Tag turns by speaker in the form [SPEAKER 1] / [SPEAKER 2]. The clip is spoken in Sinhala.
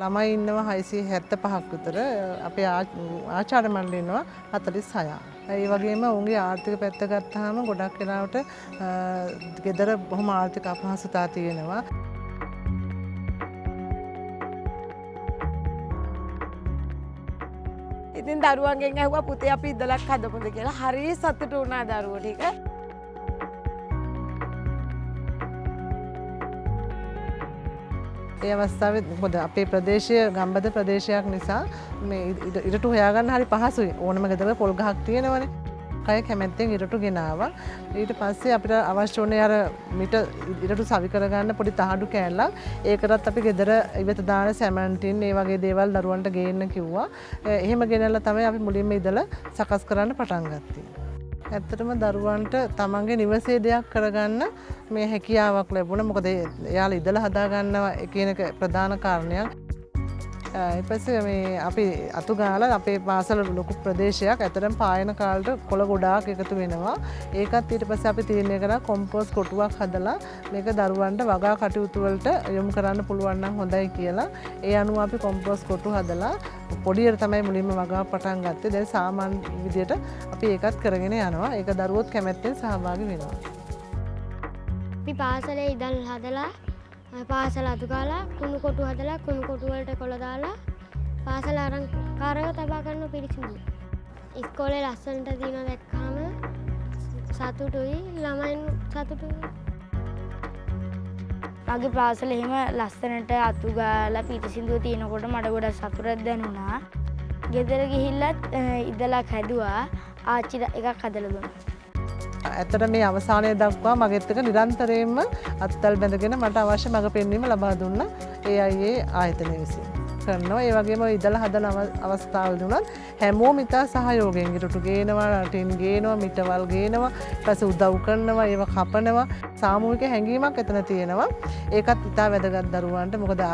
[SPEAKER 1] ළමයි ඉන්නවා 675ක් විතර. අපේ ආචාර්ය මණ්ඩලය ඉන්නවා 46. ඒ වගේම ඔවුන්ගේ ආර්ථික පැත්ත ගත්තාම ගොඩක් වෙලාවට ගෙදර බොහොම ආර්ථික අපහසුතා තියෙනවා.
[SPEAKER 2] ඉතින් දරුවන්ගෙන් ඇහුවා පුතේ අපි ඉදලක් හදමුද කියලා. හරිය සතුටු වුණා දරුවෝ ටික.
[SPEAKER 1] ඒ අවස්ථාවේ මොකද අපේ ප්‍රදේශය ගම්බද ප්‍රදේශයක් නිසා මේ ඉරටු හොයාගන්න හරි පහසුයි. ඕනම ගෙදරක පොල් ගහක් තියෙනවනේ. කය කැමැත්තෙන් ඉරටු ගෙනාවා. ඊට පස්සේ අපිට අවශ්‍ය වුණේ අර මිට ඉරටු සවි කරගන්න පොඩි තහඩු කෑල්ලක්. ඒකටත් අපි ගෙදර ඉවත දාන සැමන්ටින් ඒ වගේ දේවල් දරුවන්ට ගේන්න කිව්වා. එහෙම ගෙනල්ලා තමයි අපි මුලින්ම ඉදලා සකස් කරන්න පටන් ගත්තේ. ඇත්තටම දරුවන්ට තමන්ගේ නිවසේ දෙයක් කරගන්න මේ හැකියාවක් ලැබුණා. මොකද එයාලා ඉදලා හදාගන්නවා කියන එක ප්‍රධාන කාරණයක්. ඊට පස්සේ මේ අපි අතු ගාලා අපේ පාසල ලොකු ප්‍රදේශයක් ඇතරම් පායන කාලට කොළ ගොඩාක් එකතු වෙනවා. ඒකත් ඊට පස්සේ අපි තීරණය කරා කොම්පෝස්ට් කොටුවක් හදලා මේක දරුවන්ට වගා කටයුතු වලට යොමු කරන්න පුළුවන් නම් හොඳයි කියලා. ඒ අනුව අපි කොම්පෝස්ට් කොටු හදලා පොඩියට තමයි මුලින්ම වගා පටන් ගත්තේ. දැන් සාමාන්‍ය විදියට අපි ඒකත් කරගෙන යනවා. ඒක දරුවොත් කැමැත්තෙන් සහභාගී වෙනවා.
[SPEAKER 3] අපි පාසලේ ඉදල් හදලා පාසල අතු ගාලා කුණු කොටු හදලා කුණු කොටු වලට කොළ දාලා පාසල අලංකාරව තබා ගන්න පිළිසිදුයි. ඉස්කෝලේ ලස්සනට දිනන දැක්කාම සතුටුයි ළමයින් සතුටුයි.
[SPEAKER 4] මගේ පාසලේ එහෙම ලස්සනට අතු ගාලා පිළිසිදුව තියෙනකොට මට ගොඩක් සතුටක් දැනුණා. ගෙදර ගිහිල්ලත් ඉදලක් හැදුවා. ආච්චිට එකක් හදලා දුන්නා.
[SPEAKER 1] ඇත්තට මේ අවසානයේ දක්වා මගෙත් එක්ක නිරන්තරයෙන්ම අත්වල බැඳගෙන මට අවශ්‍ය මඟ පෙන්වීම ලබා දුන්නා ඒ අයියේ ආයතනය විසින් කරනවා. ඒ වගේම ඉදලා හදන අවස්ථාවලදී උනත් හැමෝම ඉතා සහයෝගයෙන් ඉරටු ගේනවා, ටින් ගේනවා, මිටවල් ගේනවා, ඊපස්සේ උදව් කරනවා, ඒව කපනවා. සාමූහික හැඟීමක් එතන තියෙනවා. ඒකත් ඉතා වැදගත් දරුවන්ට. මොකද